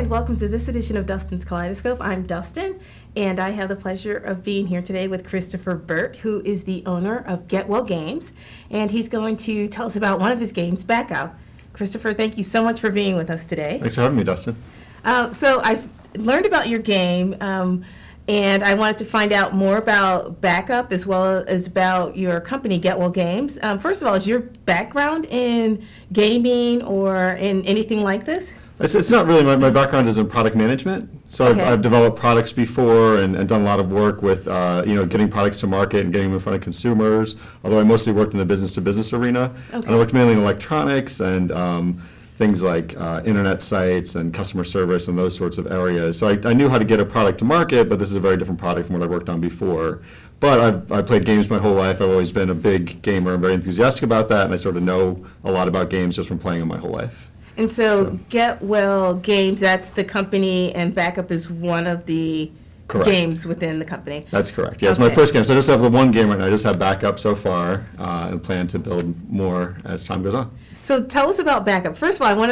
and welcome to this edition of Dustin's Kaleidoscope. I'm Dustin, and I have the pleasure of being here today with Christopher Burtt, who is the owner of Get Well Games, and he's going to tell us about one of his games, Backup. Christopher, thank you so much for being with us today. Thanks for having me, Dustin. So I've learned about your game, and I wanted to find out more about Backup as well as about your company, Get Well Games. First of all, is your background in gaming or in anything like this? It's not really, my background is in product management. So Okay. I've developed products before and done a lot of work with getting products to market and getting them in front of consumers, although I mostly worked in the business-to-business arena. Okay. And I worked mainly in electronics and things like internet sites and customer service and those sorts of areas. So I knew how to get a product to market, but this is a very different product from what I worked on before. But I've played games my whole life. I've always been a big gamer. I'm very enthusiastic about that, and I sort of know a lot about games just from playing them my whole life. And so Get Well Games, that's the company, and Backup is one of the Correct. games within the company. That's correct. Yes, my Okay. first game. So I just have the one game right now. I just have Backup so far, and plan to build more as time goes on. So tell us about Backup. First of all,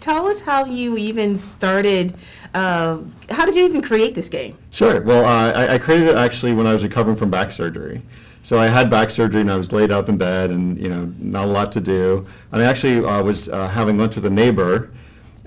tell us how you even started. How did you even create this game? Sure. Well, I created it actually when I was recovering from back surgery. So I had back surgery and I was laid up in bed and not a lot to do. And I actually was having lunch with a neighbor,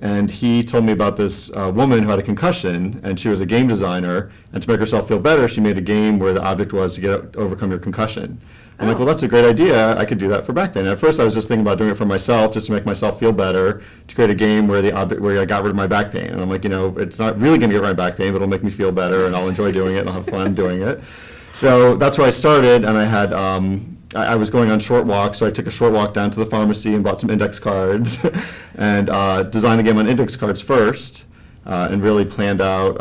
and he told me about this woman who had a concussion, and she was a game designer. And to make herself feel better, she made a game where the object was to overcome your concussion. I'm like, well, that's a great idea. I could do that for back pain. And at first, I was just thinking about doing it for myself, just to make myself feel better, to create a game where I got rid of my back pain. And I'm like, it's not really going to get rid of my back pain, but it'll make me feel better, and I'll enjoy doing it, and I'll have fun doing it. So that's where I started, and I had I was going on short walks, so I took a short walk down to the pharmacy and bought some index cards, and designed the game on index cards first, and really planned out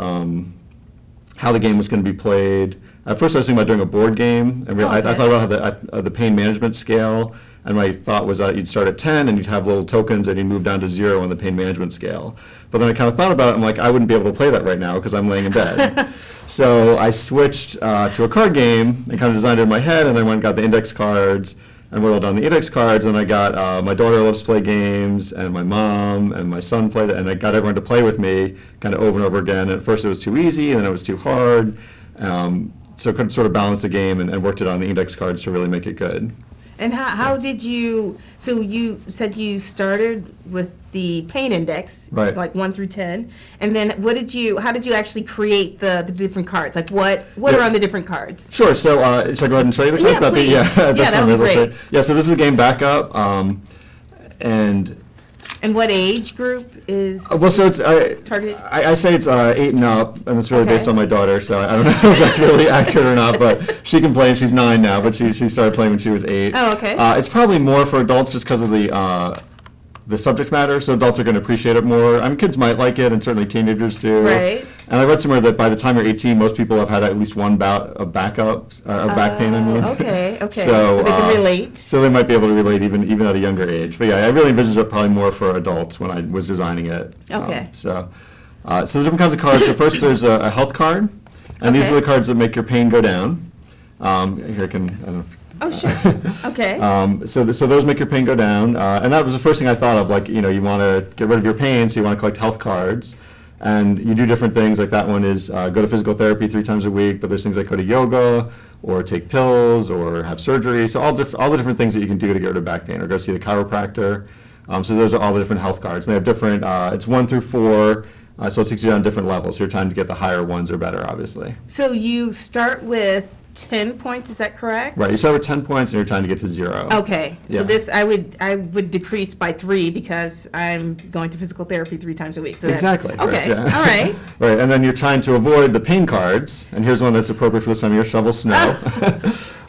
how the game was going to be played. At first, I was thinking about doing a board game, and I thought about how the pain management scale, and my thought was that you'd start at 10, and you'd have little tokens, and you'd move down to 0 on the pain management scale. But then I kind of thought about it, I'm like, I wouldn't be able to play that right now because I'm laying in bed. So I switched to a card game and kind of designed it in my head, and then went and got the index cards and whittled down the index cards, and I got my daughter loves to play games, and my mom and my son played it, and I got everyone to play with me kind of over and over again. And at first it was too easy, and then it was too hard. So I could sort of balance the game and worked it on the index cards to really make it good. And how did you, so you said you started with the pain index, Right. like 1 through 10, and then how did you actually create the different cards? Like what are on the different cards? Sure. So should I go ahead and show you the cards? Yeah, please. That would be great. Yeah. So this is a game Backup, And what age group is well, so it's targeted? I say it's 8 and up, and it's really Okay. based on my daughter. So I don't know if that's really accurate or not, but she can play. She's 9 now, but she started playing when she was 8. Oh, okay. It's probably more for adults just because of the subject matter. So adults are going to appreciate it more. I mean, kids might like it, and certainly teenagers do. Right. And I read somewhere that by the time you're 18, most people have had at least one bout of back pain. I mean. Okay. So they can relate. So they might be able to relate even at a younger age. But yeah, I really envisioned it probably more for adults when I was designing it. Okay. So the different kinds of cards. So first there's a health card, and these Okay. are the cards that make your pain go down. Here I don't know. Oh, sure. Okay. So those make your pain go down, and that was the first thing I thought of. Like, you want to get rid of your pain, so you want to collect health cards, and you do different things. Like that one is go to physical therapy 3 times a week, but there's things like go to yoga, or take pills, or have surgery. So all the different things that you can do to get rid of back pain, or go see the chiropractor. So those are all the different health cards. And they have different. It's 1 through 4. So it takes you down different levels. So you're trying to get the higher ones or better, obviously. So you start with 10 points, is that correct? Right. You start with 10 points, and you're trying to get to 0. Okay. Yeah. So this I would decrease by 3 because I'm going to physical therapy 3 times a week. So Exactly. Okay. Right, yeah. All right. Right, and then you're trying to avoid the pain cards, and here's one that's appropriate for this time of year: shovel snow.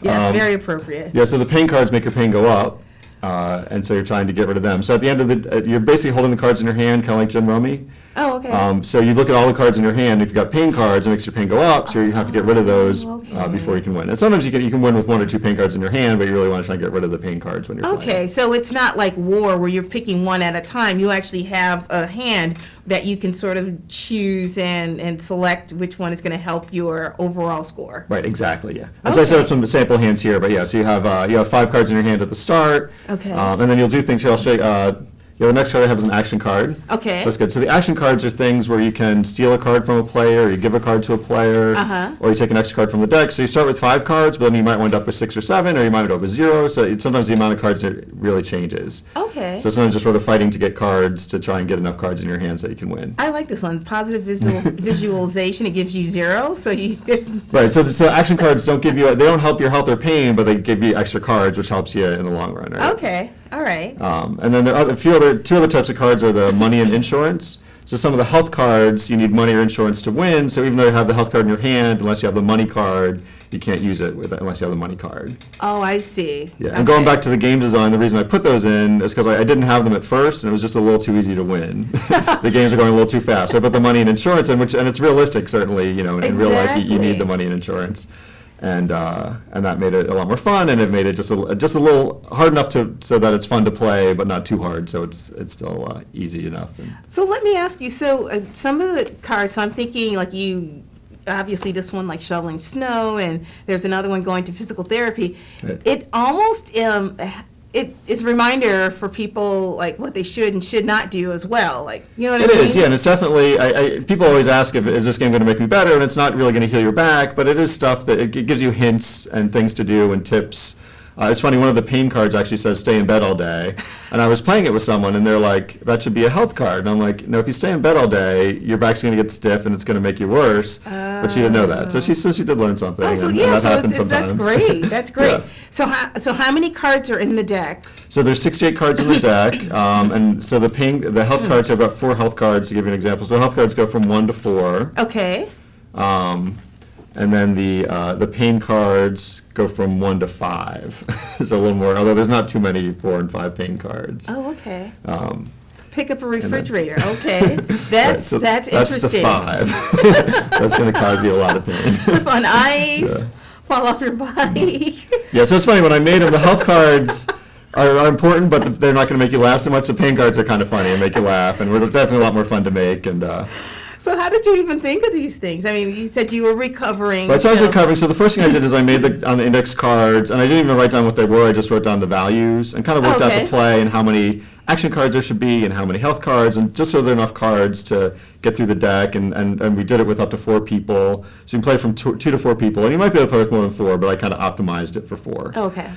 Yes, very appropriate. Yeah, so the pain cards make your pain go up, and so you're trying to get rid of them. So at the end of you're basically holding the cards in your hand, kind of like Jim Rummy. Oh, okay. So you look at all the cards in your hand. If you've got pain cards, it makes your pain go up, so you have to get rid of those Okay. before you can win. And sometimes you can win with 1 or 2 pain cards in your hand, but you really want to try and get rid of the pain cards when you're playing. Okay, so it's not like war where you're picking one at a time. You actually have a hand that you can sort of choose and select which one is going to help your overall score. Right, exactly, yeah. And so I set up some sample hands here, but yeah, so you have 5 cards in your hand at the start. Okay. And then you'll do things here. I'll show you. The next card I have is an action card. Okay. That's good. So the action cards are things where you can steal a card from a player, or you give a card to a player, or you take an extra card from the deck. So you start with 5 cards, but then you might wind up with 6 or 7, or you might wind up with 0. So sometimes the amount of cards really changes. Okay. So sometimes you're sort of fighting to get cards to try and get enough cards in your hands that you can win. I like this one. Positive visualization. It gives you 0. So Right. So action cards don't give you, they don't help your health or pain, but they give you extra cards, which helps you in the long run. Right? Okay. All right. And then there are two other types of cards are the money and insurance. So some of the health cards, you need money or insurance to win. So even though you have the health card in your hand, unless you have the money card, you can't use it unless you have the money card. Oh, I see. Yeah. And going back to the game design, the reason I put those in is because I didn't have them at first, and it was just a little too easy to win. The games are going a little too fast. So I put the money and insurance in, and it's realistic, certainly. In real life, you need the money and insurance. And that made it a lot more fun, and it made it just a little hard enough so that it's fun to play, but not too hard, so it's still easy enough. So let me ask you, so some of the cards, so I'm thinking like you, obviously this one like shoveling snow, and there's another one going to physical therapy. Right. It almost, it is a reminder for people like what they should and should not do as well. Like, you know what I mean? It is, yeah, and it's definitely, people always ask, is this game going to make me better? And it's not really going to heal your back, but it is stuff that it gives you hints and things to do and tips. It's funny, one of the pain cards actually says stay in bed all day. And I was playing it with someone, and they're like, that should be a health card. And I'm like, no, if you stay in bed all day, your back's going to get stiff, and it's going to make you worse. But she didn't know that. So she did learn something, and that happens sometimes. That's great. That's great. Yeah. So how many cards are in the deck? So there's 68 cards in the deck, and so the health cards have about 4 health cards, to give you an example. So the health cards go from 1 to 4. Okay. And then the pain cards go from 1 to 5. So a little more, although there's not too many 4 and 5 pain cards. Oh, okay. Pick up a refrigerator. Okay. That's interesting. That's the 5. That's going to cause you a lot of pain. Slip on ice, fall off your bike. Yeah, so it's funny, when I made them, the health cards are important, but they're not going to make you laugh so much. The pain cards are kind of funny and make you laugh, and we're definitely a lot more fun to make. And so how did you even think of these things? I mean, you said you were recovering. Right, so I was recovering. So the first thing I did is I made on the index cards, and I didn't even write down what they were. I just wrote down the values and kind of worked out the play and how many action cards there should be and how many health cards, and just so there are enough cards to get through the deck. And we did it with up to 4 people. So you can play from 2 to 4 people, and you might be able to play with more than 4, but I kind of optimized it for 4. Okay.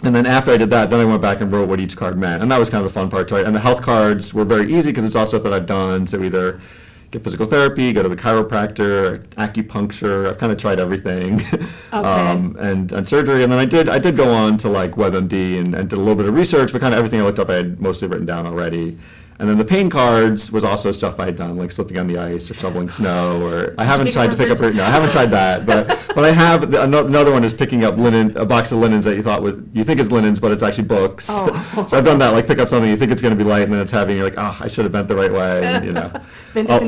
And then after I did that, then I went back and wrote what each card meant. And that was kind of the fun part, right? And the health cards were very easy because it's all stuff that I've done. So either get physical therapy, go to the chiropractor, acupuncture. I've kind of tried everything. Okay. And surgery. And then I did go on to like WebMD and did a little bit of research, but kind of everything I looked up I had mostly written down already. And then the pain cards was also stuff I had done, like slipping on the ice or shoveling snow, or I haven't tried to pick up. No, I haven't tried that, but I have. Another one is picking up a box of linens that you think is linens, but it's actually books. Oh. So I've done that, like pick up something you think it's going to be light, and then it's heavy, and you're like, I should have bent the right way, and, Bend at the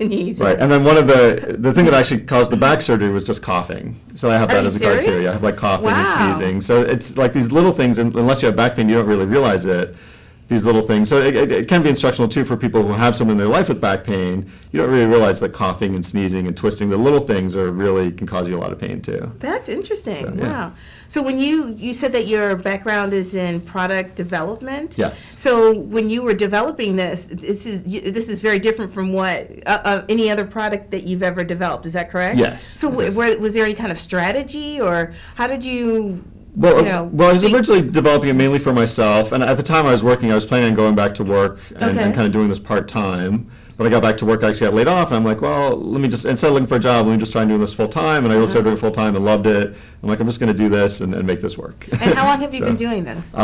knees. Right, and then one of the thing that actually caused the back surgery was just coughing. So I have that as a card too. Yeah, I have like coughing and sneezing. So it's like these little things, and unless you have back pain, you don't really realize it. These little things. So it can be instructional too for people who have someone in their life with back pain. You don't really realize that coughing and sneezing and twisting, the little things can cause you a lot of pain too. That's interesting. So, yeah. Wow. So when you said that your background is in product development. Yes. So when you were developing this is very different from what any other product that you've ever developed. Is that correct? Yes. So yes. Was there any kind of strategy, or how did you? Well, I was originally developing it mainly for myself, and at the time I was working, I was planning on going back to work and kind of doing this part-time. But I got back to work, I actually got laid off, and I'm like, well, let me just, instead of looking for a job, let me just try and do this full-time, and I really started doing it full-time and loved it. I'm like, I'm just going to do this and make this work. And how long have you been doing this?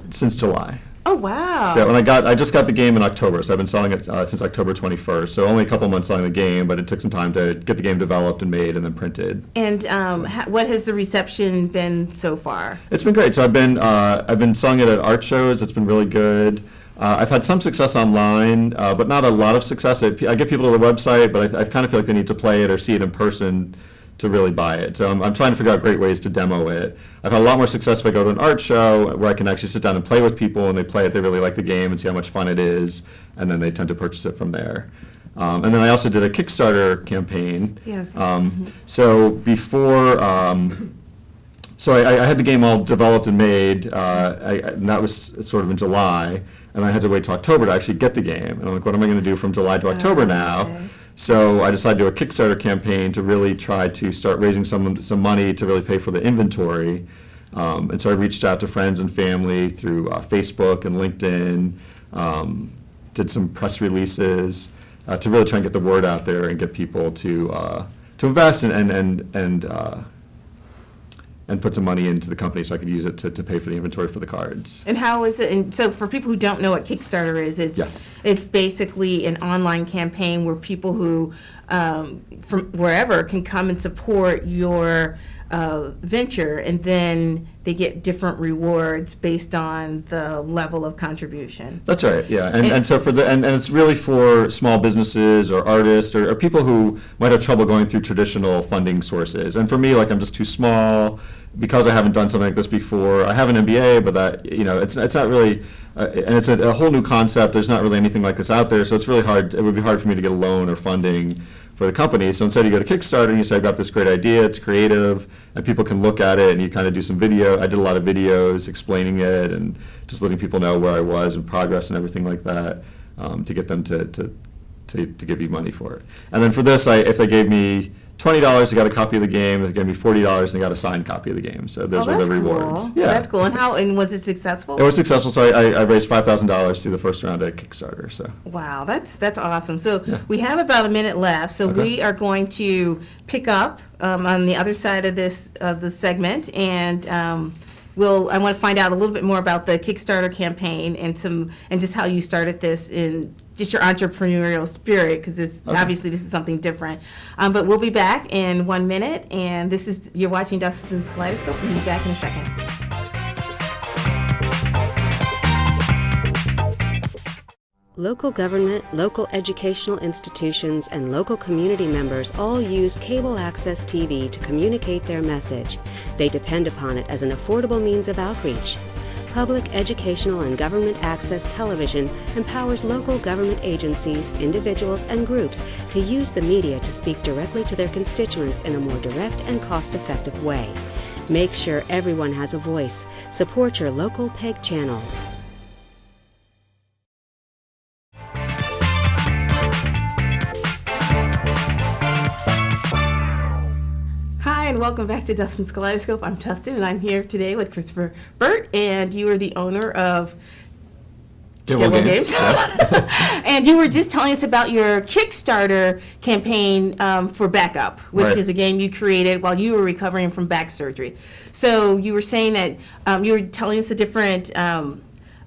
Since July. Oh, wow. So, and I just got the game in October, so I've been selling it since October 21st. So only a couple months selling the game, but it took some time to get the game developed and made and then printed. And what has the reception been so far? It's been great. So I've been selling it at art shows. It's been really good. I've had some success online, but not a lot of success. I get people to the website, but I kind of feel like they need to play it or see it in person to really buy it. So I'm trying to figure out great ways to demo it. I've had a lot more success if I go to an art show where I can actually sit down and play with people, and they play it, they really like the game and see how much fun it is, and then they tend to purchase it from there. And then I also did a Kickstarter campaign. Yes. So before, So I had the game all developed and made, and that was sort of in July, and I had to wait till October to actually get the game. And I'm like, what am I going to do from July to October now? Okay. So I decided to do a Kickstarter campaign to really try to start raising some money to really pay for the inventory. And so I reached out to friends and family through Facebook and LinkedIn, did some press releases to really try and get the word out there and get people to invest and put some money into the company so I could use it to pay for the inventory for the cards. And how is it, and so for people who don't know what Kickstarter is, Yes. it's basically an online campaign where people who, from wherever, can come and support your venture, and then they get different rewards based on the level of contribution. That's right, yeah. And so and it's really for small businesses or artists or people who might have trouble going through traditional funding sources. And for me, like, I'm just too small because I haven't done something like this before. I have an MBA, but that, it's not really, and it's a whole new concept. There's not really anything like this out there, so it's really hard. It would be hard for me to get a loan or funding for the company. So instead you go to Kickstarter and you say, I've got this great idea, it's creative, and people can look at it, and you kind of do some video. I did a lot of videos explaining it and just letting people know where I was and progress and everything like that, to get them to give you money for it. And then for this, if they gave me $20, they got a copy of the game. If they gave me $40, they got a signed copy of the game. So those were the rewards. Cool. Yeah, That's cool. And was it successful? It was successful. So I raised $5,000 through the first round at Kickstarter. So. Wow, that's awesome. So Yeah. we have about a minute left. So Okay. we are going to pick up on the other side of this segment, and I want to find out a little bit more about the Kickstarter campaign and just how you started this in just your entrepreneurial spirit, because obviously this is something different. But we'll be back in 1 minute, and you're watching Dustin's Kaleidoscope. We'll be back in a second. Local government, local educational institutions, and local community members all use cable access TV to communicate their message. They depend upon it as an affordable means of outreach. Public educational and government access television empowers local government agencies, individuals, and groups to use the media to speak directly to their constituents in a more direct and cost-effective way. Make sure everyone has a voice. Support your local PEG channels. Hi, and welcome back to Dustin's Kaleidoscope. I'm Dustin, and I'm here today with Christopher Burtt, and you are the owner of Get Well Games. Yes. And you were just telling us about your Kickstarter campaign for Backup, which Right. is a game you created while you were recovering from back surgery. So you were saying that you were telling us the different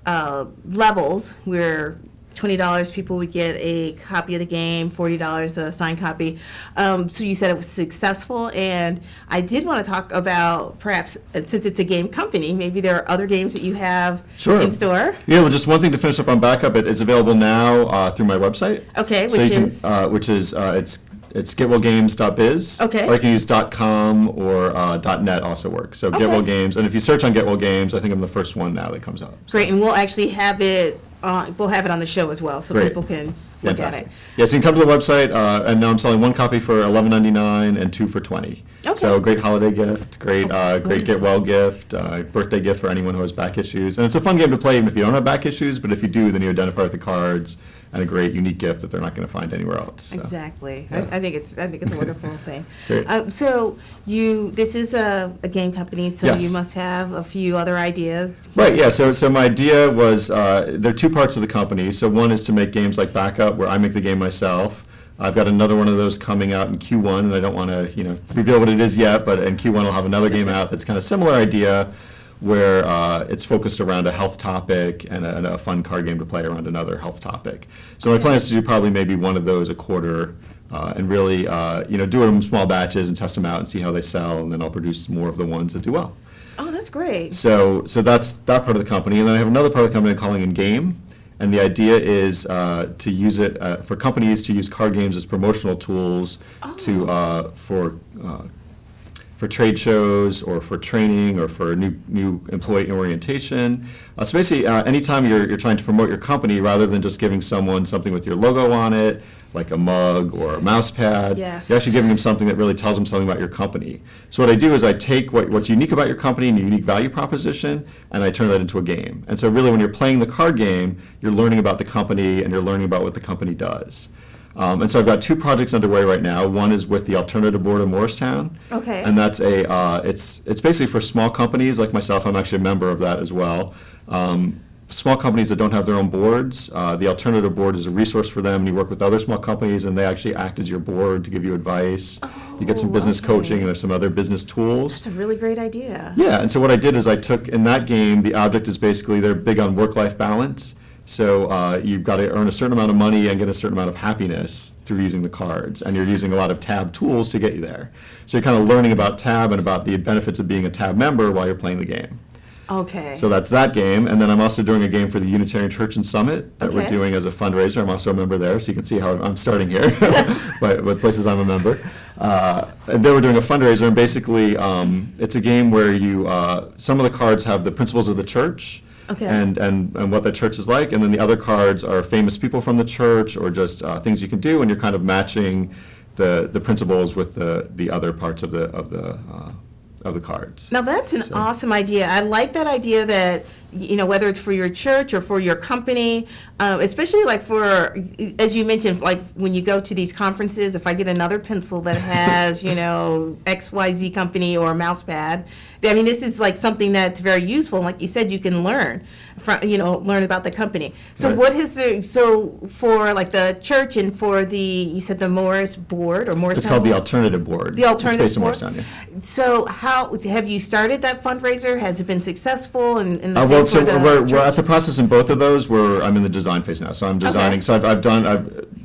levels where $20 people would get a copy of the game, $40 a signed copy. So you said it was successful, and I did want to talk about, perhaps, since it's a game company, maybe there are other games that you have Sure. in store. Yeah, well, just one thing to finish up on Backup. It's available now through my website. Okay, So which you can- is? It's getwellgames.biz. Okay. Or you can use .com or .net also works. So Get Well Games, and if you search on Get Well Games, I think I'm the first one now that comes up. So. Great, and we'll actually have it on the show as well, so Great. people can look at Fantastic. it. Yeah, so you can come to the website, and now I'm selling one copy for $11.99 and two for $20. Okay. So great holiday gift, great Get Well gift, birthday gift for anyone who has back issues. And it's a fun game to play even if you don't have back issues, but if you do, then you identify with the cards, and a great unique gift that they're not going to find anywhere else. So. Exactly. Yeah. I think it's a wonderful thing. Great. So this is a game company, so Yes. you must have a few other ideas. Right, yeah, so my idea was, there are two parts of the company. So one is to make games like Backup, where I make the game myself. I've got another one of those coming out in Q1, and I don't want to, reveal what it is yet, but in Q1 I'll have another game out that's kind of similar idea, where it's focused around a health topic and a fun card game to play around another health topic. So my plan is to do probably maybe one of those a quarter, and really, do it in small batches and test them out and see how they sell, and then I'll produce more of the ones that do well. Oh, that's great. So that's that part of the company, and then I have another part of the company I'm calling In Game, and the idea is to use it for companies to use card games as promotional tools for trade shows or for training or for new employee orientation. So basically, anytime you're trying to promote your company, rather than just giving someone something with your logo on it, like a mug or a mouse pad, Yes. you're actually giving them something that really tells them something about your company. So what I do is I take what's unique about your company and your unique value proposition, and I turn that into a game. And so really when you're playing the card game, you're learning about the company and you're learning about what the company does. And so I've got 2 projects underway right now. One is with the Alternative Board of Morristown. Okay. And that's it's basically for small companies like myself. I'm actually a member of that as well. Small companies that don't have their own boards, the Alternative Board is a resource for them, and you work with other small companies, and they actually act as your board to give you advice. You get some business okay. coaching, and there's some other business tools. That's a really great idea. Yeah, and so what I did is I took, in that game, the object is basically, they're big on work-life balance. So you've got to earn a certain amount of money and get a certain amount of happiness through using the cards, and you're using a lot of tab tools to get you there. So you're kind of learning about tab and about the benefits of being a tab member while you're playing the game. Okay. So that's that game, and then I'm also doing a game for the Unitarian Church and Summit that we're Okay. doing as a fundraiser. I'm also a member there, so you can see how I'm starting here with places I'm a member. And then we're doing a fundraiser, and basically it's a game where you some of the cards have the principles of the church. Okay. And what that church is like, and then the other cards are famous people from the church or just things you can do, and you're kind of matching the principles with the other parts of the cards. Now that's an So- awesome idea. I like that idea that, whether it's for your church or for your company, especially like for, as you mentioned, like when you go to these conferences, if I get another pencil that has, XYZ company or a mouse pad, I mean, this is like something that's very useful. And like you said, you can learn learn about the company. So Right. so for like the church and for you said the Morris board or Morris. It's called the Alternative Board. The Alternative It's based in Board? Morristown, yeah. So how have you started that fundraiser? Has it been successful? And the same Well, so for the we're at church? the process in both of those. I'm in the design phase now, so I'm designing. Okay. So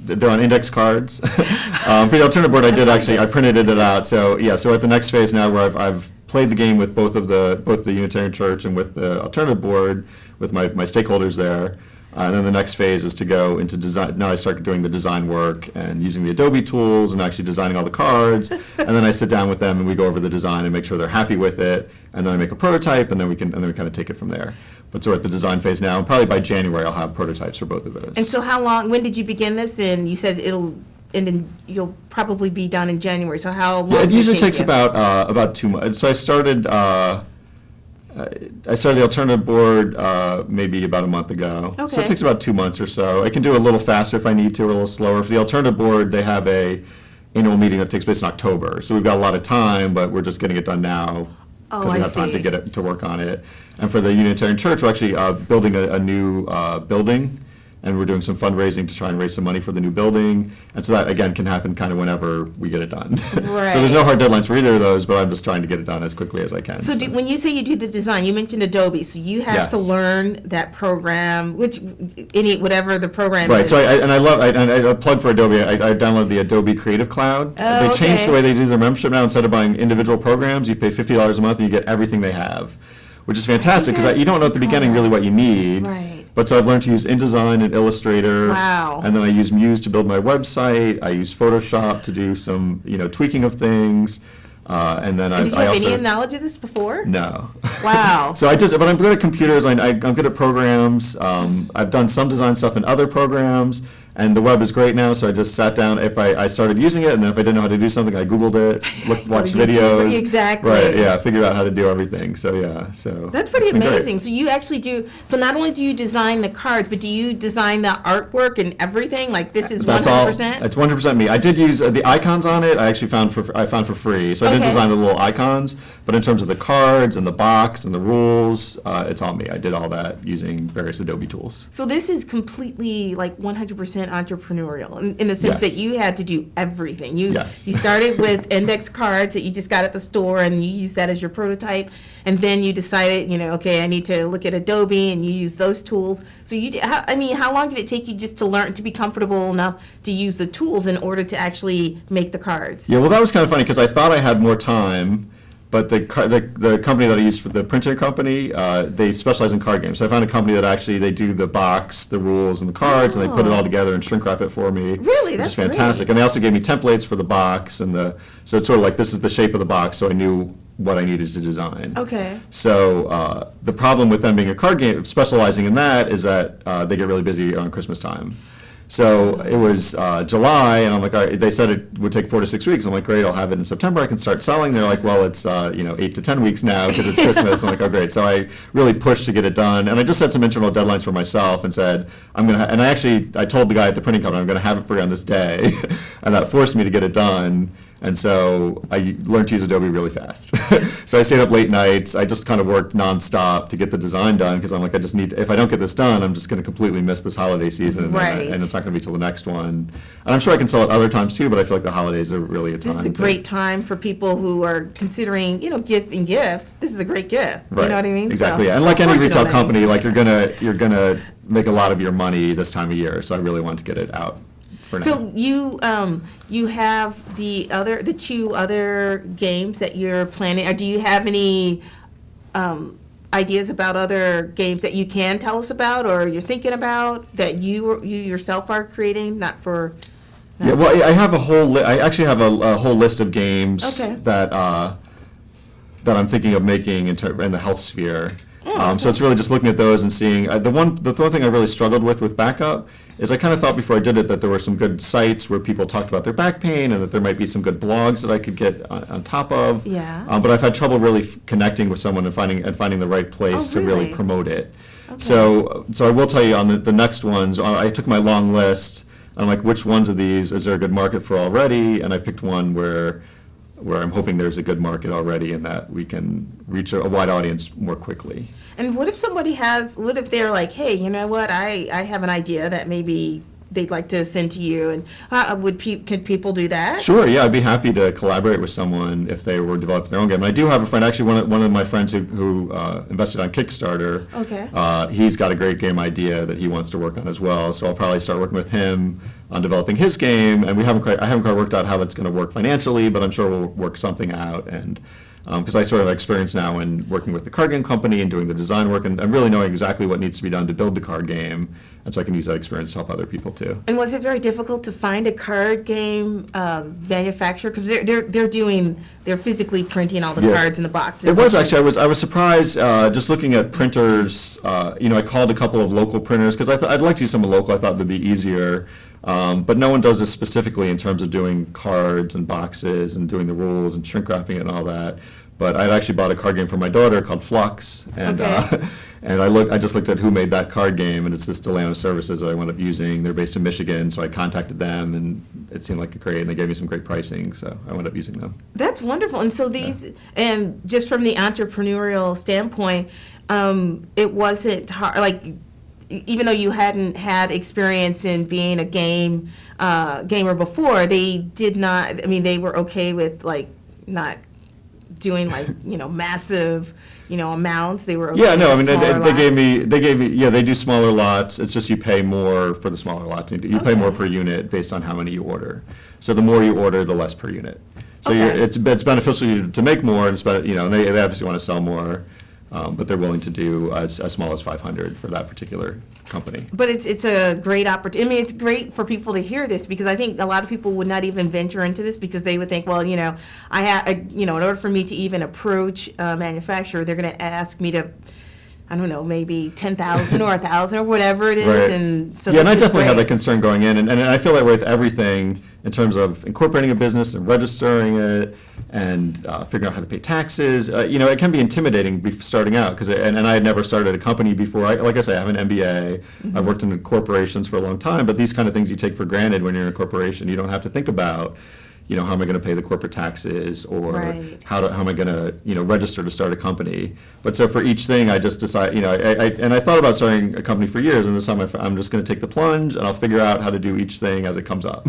they're on index cards. For the Alternative Board, I this. printed it out. So yeah, so at the next phase now, where I've played the game with both the Unitarian Church and with the Alternative Board, with my stakeholders there. And then the next phase is to go into design. Now I start doing the design work and using the Adobe tools and actually designing all the cards. And then I sit down with them and we go over the design and make sure they're happy with it. And then I make a prototype, and then we kind of take it from there. But so we're at the design phase now, and probably by January I'll have prototypes for both of those. And so when did you begin this? And you said you'll probably be done in January. So how long? Yeah, it did usually take takes you? about 2 months. So I started the Alternative Board maybe about a month ago. So Okay. it takes about 2 months or so. I can do it a little faster if I need to, or a little slower. For the Alternative Board, they have a annual meeting that takes place in October. So we've got a lot of time, but we're just getting it done now. Oh, Because we I have time to see. get it to work on it. And for the Unitarian Church, we're actually building a new building, and we're doing some fundraising to try and raise some money for the new building. And so that, again, can happen kind of whenever we get it done. Right. So there's no hard deadlines for either of those, but I'm just trying to get it done as quickly as I can. So when you say you do the design, you mentioned Adobe. So you have to Yes. learn that program, whatever the program Right, is. so I plug for Adobe. I downloaded the Adobe Creative Cloud. Oh, They changed the okay. way they do their membership now. Instead of buying individual programs, you pay $50 a month and you get everything they have, which is fantastic because you don't know at the beginning really what you need. Right. But so I've learned to use InDesign and Illustrator. Wow. And then I use Muse to build my website. I use Photoshop to do some tweaking of things. And then And did you I have also any knowledge of this before? no. Wow. So but I'm good at computers. I'm good at programs. I've done some design stuff in other programs, and the web is great now. So I just sat down. If I started using it, and then if I didn't know how to do something, I Googled it, watched YouTube, videos. exactly. Right. Yeah. Figured out how to do everything. So yeah. So That's pretty it's been great. amazing. So you actually so not only do you design the cards, but do you design the artwork and everything? Like this is 100%? That's all. It's 100% me. I did use the icons on it. I actually found for free. So I did Okay. design the little icons, but in terms of the cards and the box and the rules, it's all me. I did all that using various Adobe tools. So this is completely like 100% entrepreneurial in the sense Yes. that you had to do everything. Yes. You started with index cards that you just got at the store and you used that as your prototype, and then you decided, okay, I need to look at Adobe, and you use those tools. So how long did it take you just to learn to be comfortable enough to use the tools in order to actually make the cards? Yeah, well, that was kind of funny because I thought I had more time, But the company that I used for the printer company, they specialize in card games. So I found a company that actually, they do the box, the rules, and the cards, and they put it all together and shrink wrap it for me. Really? Which That's is fantastic. great. And they also gave me templates for the box, and so it's sort of like, this is the shape of the box, so I knew what I needed to design. Okay. So the problem with them being a card game, specializing in that, is that they get really busy around Christmas time. So it was July, and I'm like, all right, they said it would take 4 to 6 weeks. I'm like, great, I'll have it in September. I can start selling. They're like, well, it's 8 to 10 weeks now because it's Christmas. I'm like, oh, great. So I really pushed to get it done, and I just set some internal deadlines for myself and said, and I told the guy at the printing company, I'm going to have it for you on this day, and that forced me to get it done. And so I learned to use Adobe really fast. So I stayed up late nights. I just kind of worked nonstop to get the design done because I'm like, if I don't get this done, I'm just going to completely miss this holiday season. Right. And it's not going to be till the next one. And I'm sure I can sell it other times too, but I feel like the holidays are really a time. This is a great time for people who are considering, giving gifts. This is a great gift. Right. You know what I mean? Exactly. So, And like any working retail on that. company, like you're gonna make a lot of your money this time of year. So I really want to get it out. So you have the 2 other games that you're planning. Or do you have any ideas about other games that you can tell us about, or you're thinking about that you yourself are creating? Not for. Yeah, well, I have I actually have a whole list of games Okay. that I'm thinking of making in the health sphere. So it's really just looking at those and seeing. The one thing I really struggled with backup is I kind of thought before I did it that there were some good sites where people talked about their back pain and that there might be some good blogs that I could get on top of. Yeah. But I've had trouble really connecting with someone and finding the right place to really really? promote it. Okay. So I will tell you on the next ones, I took my long list. I'm like, which ones of these is there a good market for already? And I picked one where I'm hoping there's a good market already and that we can reach a wide audience more quickly. And what if they're like, hey, you know what, I have an idea that maybe they'd like to send to you, and can people do that? Sure, yeah, I'd be happy to collaborate with someone if they were developing their own game. And I do have a friend, actually one of my friends who invested on Kickstarter. Okay. He's got a great game idea that he wants to work on as well, so I'll probably start working with him on developing his game. And I haven't quite worked out how that's going to work financially, but I'm sure we'll work something out. And because I sort of have experience now in working with the card game company and doing the design work and really knowing exactly what needs to be done to build the card game, and so I can use that experience to help other people too. And was it very difficult to find a card game manufacturer? Because they're physically printing all the Yeah. cards in the boxes. It was actually. I was surprised just looking at printers. I called a couple of local printers because I'd like to use some local. I thought it'd be easier, but no one does this specifically in terms of doing cards and boxes and doing the rules and shrink wrapping it and all that. But I'd actually bought a card game for my daughter called Flux, and Okay. and I just looked at who made that card game, and it's this Delano Services that I wound up using. They're based in Michigan, so I contacted them, and it seemed like a great, and they gave me some great pricing, so I wound up using them. That's wonderful. And so and just from the entrepreneurial standpoint, it wasn't hard, like, even though you hadn't had experience in being a gamer before, they were okay with, like, not doing, like, massive, amounts. They were okay Yeah, no, I with mean, smaller they gave lots. me, yeah, they do smaller lots. It's just you pay more for the smaller lots. You pay more per unit based on how many you order. So the more you order, the less per unit. So Okay. it's beneficial to make more, and and they obviously want to sell more, but they're willing to do as small as 500 for that particular company. But it's a great opportunity. I mean, it's great for people to hear this, because I think a lot of people would not even venture into this because they would think, well, I have, in order for me to even approach a manufacturer, they're going to ask me to, I don't know, maybe 10,000 or 1,000 or whatever it is. Right. And so Yeah, and I this is definitely had that great. concern going in, and I feel that way with everything in terms of incorporating a business and registering it and figuring out how to pay taxes. It can be intimidating starting out, because and I had never started a company before. Like I say, I have an MBA. Mm-hmm. I've worked in corporations for a long time, but these kind of things you take for granted when you're in a corporation. You don't have to think about, how am I going to pay the corporate taxes, or Right. how am I going to, register to start a company. But so for each thing, I just decided, I thought about starting a company for years, and this time I'm just going to take the plunge, and I'll figure out how to do each thing as it comes up.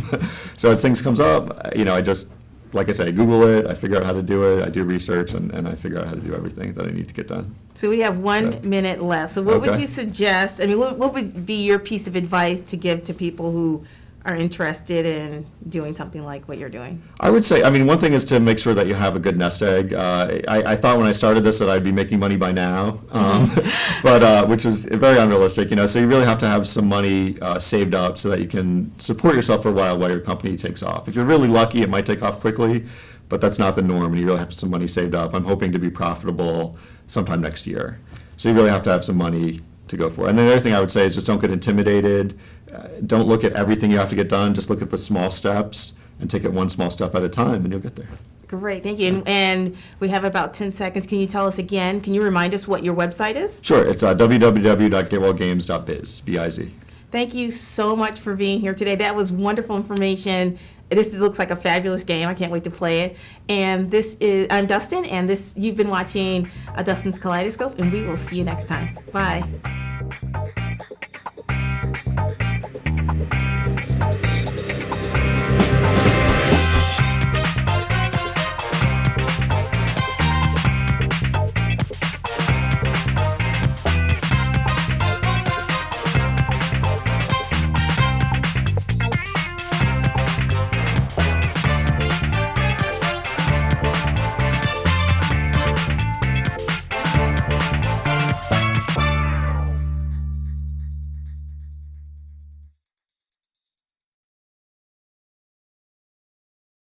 So as things comes up, I just, like I say, I Google it, I figure out how to do it, I do research, and I figure out how to do everything that I need to get done. So we have 1 minute left. So what would Okay. you suggest? I mean, what would be your piece of advice to give to people who are interested in doing something like what you're doing? I would say, I mean, one thing is to make sure that you have a good nest egg. I thought when I started this that I'd be making money by now, but which is very unrealistic, you know. So you really have to have some money saved up so that you can support yourself for a while your company takes off. If you're really lucky, it might take off quickly, but that's not the norm, and you really have to have some money saved up. I'm hoping to be profitable sometime next year. So you really have to have some money to go for. And the other thing I would say is just don't get intimidated. Don't look at everything you have to get done. Just look at the small steps and take it one small step at a time, and you'll get there. Great, thank you. And we have about 10 seconds. Can you tell us again, can you remind us what your website is? Sure, it's www.getwellgames.biz, B-I-Z. Thank you so much for being here today. That was wonderful information. This looks like a fabulous game. I can't wait to play it. And I'm Dustin, and you've been watching Dustin's Kaleidoscope, and we will see you next time. Bye.